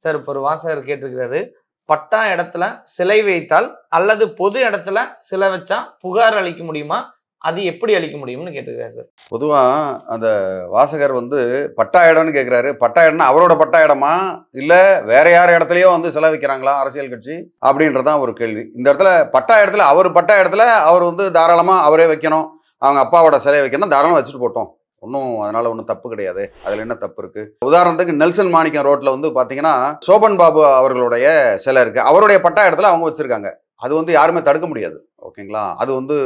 Sir இப்போ ஒரு வாசகர் கேட்டிருக்கிறாரு, பட்டா இடத்துல சிலை வைத்தால் அல்லது பொது இடத்துல சிலை வச்சா புகார் அளிக்க முடியுமா? அது எப்படி அளிக்க முடியும்னு கேட்டிருக்காரு சார். பொதுவா அந்த வாசகர் பட்டா இடம்னு கேட்கிறாரு. பட்டா இடம்னா அவரோட பட்டா இடமா? இல்ல வேற யார் இடத்துலயோ சிலை வைக்கிறாங்களா அரசியல் கட்சி? அப்படின்றதான் ஒரு கேள்வி. இந்த இடத்துல பட்டா இடத்துல அவர் பட்டா இடத்துல அவர் தாராளமா அவரே வைக்கணும். அவங்க அப்பாவோட சிலையை வைக்கணும், தாராளமா வச்சுட்டு போட்டோம். அதனால ஒன்றும் தப்பு கிடையாது. அதுல என்ன தப்பு இருக்கு? உதாரணத்துக்கு நெல்சன் மாணிக்கம் ரோட்ல பாத்தீங்கன்னா சோபன் பாபு அவர்களுடைய சிலை இருக்கு. அவருடைய பட்டா இடத்துல அவங்க வச்சிருக்காங்க. அது யாருமே தடுக்க முடியாது. ஓகேங்களா? அது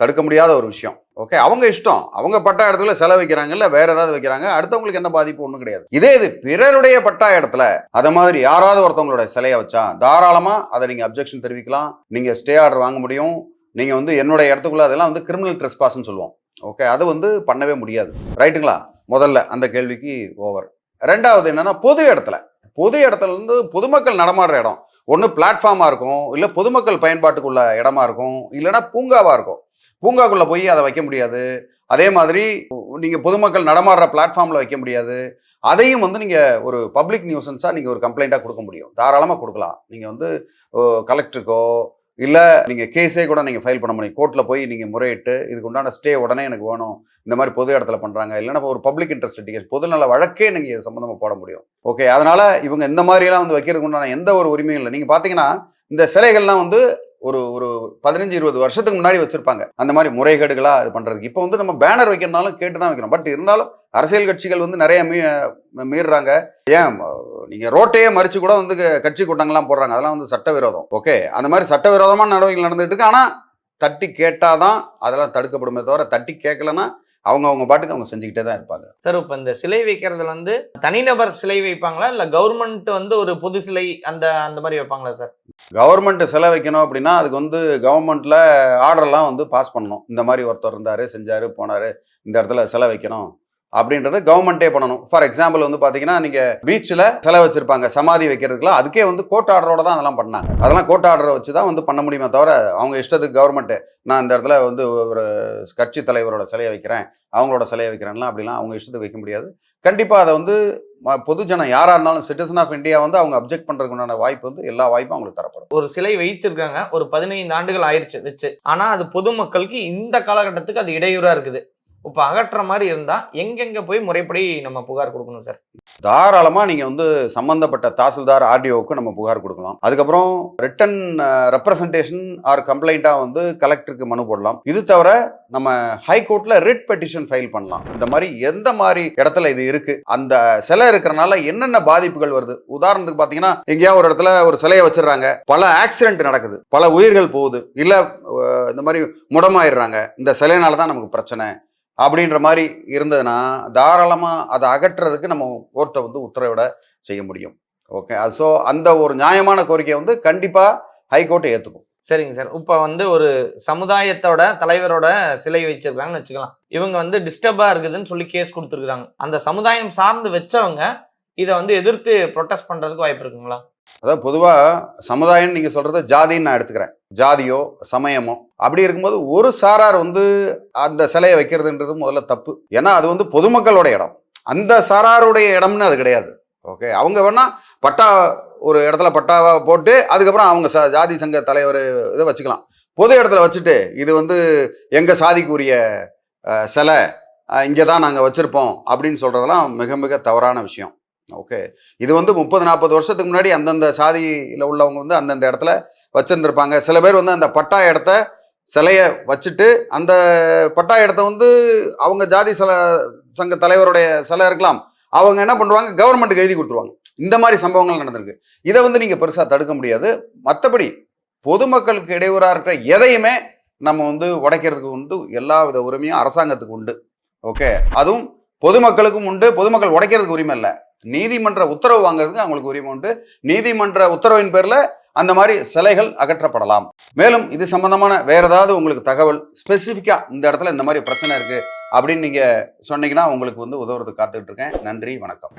தடுக்க முடியாத ஒரு விஷயம். ஓகே, அவங்க இஷ்டம். அவங்க பட்டா இடத்துல சிலை வைக்கிறாங்க, இல்ல வேற ஏதாவது வைக்கிறாங்க, அடுத்தவங்களுக்கு என்ன பாதிப்பு? ஒன்றும் கிடையாது. இது பிறருடைய பட்டா இடத்துல அத மாதிரி யாராவது ஒருத்தவங்களோட சிலையை வச்சா தாராளமா அதை நீங்க அப்ஜெக்ஷன் தெரிவிக்கலாம். நீங்க ஸ்டே ஆர்டர் வாங்க முடியும். நீங்க என்னுடைய இடத்துக்குள்ள அதெல்லாம் கிரிமினல் ட்ரெஸ்பாஸ்ன்னு சொல்லுவோம். ஓகே, அது பண்ணவே முடியாது. ரைட்டுங்களா? முதல்ல அந்த கேள்விக்கு ஓவர். ரெண்டாவது என்னன்னா, பொது இடத்துல பொதுமக்கள் நடமாடுற இடம் ஒன்று பிளாட்ஃபார்மா இருக்கும், இல்லை பொதுமக்கள் பயன்பாட்டுக்குள்ள இடமா இருக்கும், இல்லைன்னா பூங்காவா இருக்கும். பூங்காக்குள்ள போய் அதை வைக்க முடியாது. அதே மாதிரி நீங்க பொதுமக்கள் நடமாடுற பிளாட்ஃபார்ம்ல வைக்க முடியாது. அதையும் நீங்க ஒரு பப்ளிக் நியூசன்ஸா நீங்க ஒரு கம்ப்ளைண்டா கொடுக்க முடியும். தாராளமா கொடுக்கலாம். நீங்க கலெக்டருக்கோ இல்ல நீங்க கேஸே கூட நீங்க ஃபைல் பண்ண முடியும். கோர்ட்ல போய் நீங்க முறையிட்டு இதுக்கு உண்டான ஸ்டே உடனே எனக்கு வேணும், இந்த மாதிரி பொது இடத்துல பண்றாங்க, இல்லைன்னா ஒரு பப்ளிக் இன்ட்ரெஸ்ட் கேஸ், பொதுநல வழக்கே நீங்க இது சம்பந்தமா போட முடியும். ஓகே, அதனால இவங்க இந்த மாதிரி எல்லாம் வைக்கிறதுக்கு உண்டான எந்த ஒரு உரிமையும் இல்லை. நீங்க பாத்தீங்கன்னா இந்த சிலைகள்லாம் ஒரு ஒரு 15-20 வருஷத்துக்கு முன்னாடி வச்சிருப்பாங்க அந்த மாதிரி முறைகேடுகளா இது பண்றதுக்கு. இப்போ நம்ம பேனர் வைக்கிறனாலும் கேட்டு தான் வைக்கிறோம். பட் இருந்தாலும் அரசியல் கட்சிகள் நிறைய மீறுறாங்க. ஏன் நீங்க ரோட்டையே மறிச்சு கூட கட்சி கூட்டங்கள்லாம் போடுறாங்க. அதெல்லாம் சட்டவிரோதம். ஓகே, அந்த மாதிரி சட்டவிரோதமான நடவடிக்கைகள் நடந்துட்டு இருக்கு. ஆனா தட்டி கேட்டாதான் அதெல்லாம் தடுக்கப்படுமே தவிர தட்டி கேட்கலன்னா அவங்க பாட்டுக்கு அவங்க செஞ்சுக்கிட்டே தான் இருப்பாங்க. சார், இப்போ இந்த சிலை வைக்கிறதுல தனிநபர் சிலை வைப்பாங்களா இல்ல கவர்மெண்ட் ஒரு பொது சிலை அந்த அந்த மாதிரி வைப்பாங்களா சார்? கவர்மெண்ட் சிலை வைக்கணும் அப்படின்னா அதுக்கு கவர்மெண்ட்ல ஆர்டர்லாம் பாஸ் பண்ணணும். இந்த மாதிரி ஒருத்தர் இருந்தாரு, செஞ்சாரு, போனாரு, இந்த இடத்துல சிலை வைக்கணும் அப்படின்றத கவர்மெண்ட்டே பண்ணணும். ஃபார் எக்ஸாம்பிள் பாத்தீங்கன்னா நீங்க பீச்சில் சிலை வச்சிருப்பாங்க, சமாதி வைக்கிறதுக்குலாம் அதுக்கே கோர்ட் ஆர்டரோட தான் அதெல்லாம் பண்ணாங்க. அதெல்லாம் கோர்ட் ஆர்டரை வச்சு தான் பண்ண முடியுமே தவிர அவங்க இஷ்டத்துக்கு கவர்மெண்ட் நான் இந்த இடத்துல ஒரு கட்சி தலைவரோட சிலையை வைக்கிறேன், அவங்களோட சிலையை வைக்கிறேன்லாம் அப்படிலாம் அவங்க இஷ்டத்துக்கு வைக்க முடியாது. கண்டிப்பா அதை பொதுஜனம் யாரா இருந்தாலும் சிட்டிசன் ஆஃப் இந்தியா அவங்க அப்ஜெக்ட் பண்றதுக்குண்டான வாய்ப்பு எல்லா வாய்ப்பும் அவங்களுக்கு தரப்படும். ஒரு சிலை வைத்திருக்காங்க, ஒரு 15 ஆண்டுகள் ஆயிடுச்சு வச்சு, ஆனா அது பொதுமக்களுக்கு இந்த காலகட்டத்துக்கு அது இடையூறா இருக்குது. இப்ப அகற்ற மாதிரி இருந்தா எங்கெங்க போய் முறைப்படி நம்ம புகார் கொடுக்கணும் சார்? தாராளமா நீங்க சம்பந்தப்பட்ட தாசில்தார், ஆர்டிஓக்கு நம்ம புகார் கொடுக்கலாம். அதுக்கப்புறம் ரிட்டன் ரெப்ரசன்டேஷன் ஆர் கம்ப்ளைண்டா கலெக்டருக்கு மனு போடலாம். இது தவிர நம்ம ஹைகோர்ட்ல ரிட் பெட்டிஷன் ஃபைல் பண்ணலாம். இந்த மாதிரி எந்த மாதிரி இடத்துல இது இருக்கு, அந்த சிலை இருக்கிறனால என்னென்ன பாதிப்புகள் வருது. உதாரணத்துக்கு பாத்தீங்கன்னா எங்கேயா ஒரு இடத்துல ஒரு சிலையை வச்சிடறாங்க, பல ஆக்சிடென்ட் நடக்குது, பல உயிர்கள் போகுது, இல்ல இந்த மாதிரி முடமாயிடுறாங்க, இந்த சிலைனால தான் நமக்கு பிரச்சனை அப்படின்ற மாதிரி இருந்ததுன்னா தாராளமா அதை அகற்றுறதுக்கு நம்ம கோர்ட்டை உத்தரவிட செய்ய முடியும். ஓகே, ஸோ அந்த ஒரு நியாயமான கோரிக்கையை கண்டிப்பா ஹைகோர்ட் ஏற்றுக்கும். சரிங்க சார். இப்போ ஒரு சமுதாயத்தோட தலைவரோட சிலை வச்சிருக்காங்கன்னு வச்சுக்கலாம். இவங்க டிஸ்டர்பா இருக்குதுன்னு சொல்லி கேஸ் கொடுத்துருக்காங்க. அந்த சமுதாயம் சார்ந்து வச்சவங்க இதை எதிர்த்து ப்ரொடெஸ்ட் பண்றதுக்கு வாய்ப்பு இருக்குங்களா? அதாவது பொதுவா சமுதாயம் நீங்க சொல்றத ஜாதின்னு நான் எடுத்துக்கிறேன். ஜாதியோ சமயமோ அப்படி இருக்கும்போது ஒரு சாரார் அந்த சிலையை வைக்கிறதுன்றது முதல்ல தப்பு. ஏன்னா அது பொதுமக்களோட இடம், அந்த சாராருடைய இடம்னு அது கிடையாது. ஓகே, அவங்க வேணா பட்டா ஒரு இடத்துல பட்டாவா போட்டு அதுக்கப்புறம் அவங்க ஜாதி சங்க தலைவர் இதை வச்சுக்கலாம். பொது இடத்துல வச்சுட்டு இது எங்க சாதிக்குரிய சிலை, இங்கே தான் நாங்கள் வச்சிருப்போம் அப்படின்னு சொல்றதெல்லாம் மிக மிக தவறான விஷயம். ஓகே, இது 30-40 வருஷத்துக்கு முன்னாடி அந்தந்த சாதியில் உள்ளவங்க அந்தந்த இடத்துல வச்சிருந்துருப்பாங்க. சில பேர் அந்த பட்டா இடத்த சிலையை வச்சுட்டு அந்த பட்டா இடத்த அவங்க ஜாதி சங்க தலைவருடைய சிலை இருக்கலாம், அவங்க என்ன பண்ணுவாங்க, கவர்மெண்ட்டுக்கு எழுதி கொடுத்துருவாங்க. இந்த மாதிரி சம்பவங்கள் நடந்திருக்கு. இதை நீங்க பெருசா தடுக்க முடியாது. மற்றபடி பொதுமக்களுக்கு இடையூறா இருக்கிற எதையுமே நம்ம உடைக்கிறதுக்கு எல்லா வித உரிமையும் அரசாங்கத்துக்கு உண்டு. ஓகே, அதுவும் பொதுமக்களுக்கும் உண்டு. பொதுமக்கள் உடைக்கிறதுக்கு உரிமை இல்லை, நீதிமன்ற உத்தரவு வாங்குறதுக்கு அவங்களுக்கு உரிமை உண்டு. நீதிமன்ற உத்தரவின் பேர்ல அந்த மாதிரி சிலைகள் அகற்றப்படலாம். மேலும் இது சம்பந்தமான வேற ஏதாவது உங்களுக்கு தகவல் ஸ்பெசிஃபிக்கா இந்த இடத்துல இந்த மாதிரி பிரச்சனை இருக்கு அப்படின்னு நீங்க சொன்னீங்கன்னா உங்களுக்கு உதவுறதுக்கு காத்துக்கிட்டு இருக்கேன். நன்றி, வணக்கம்.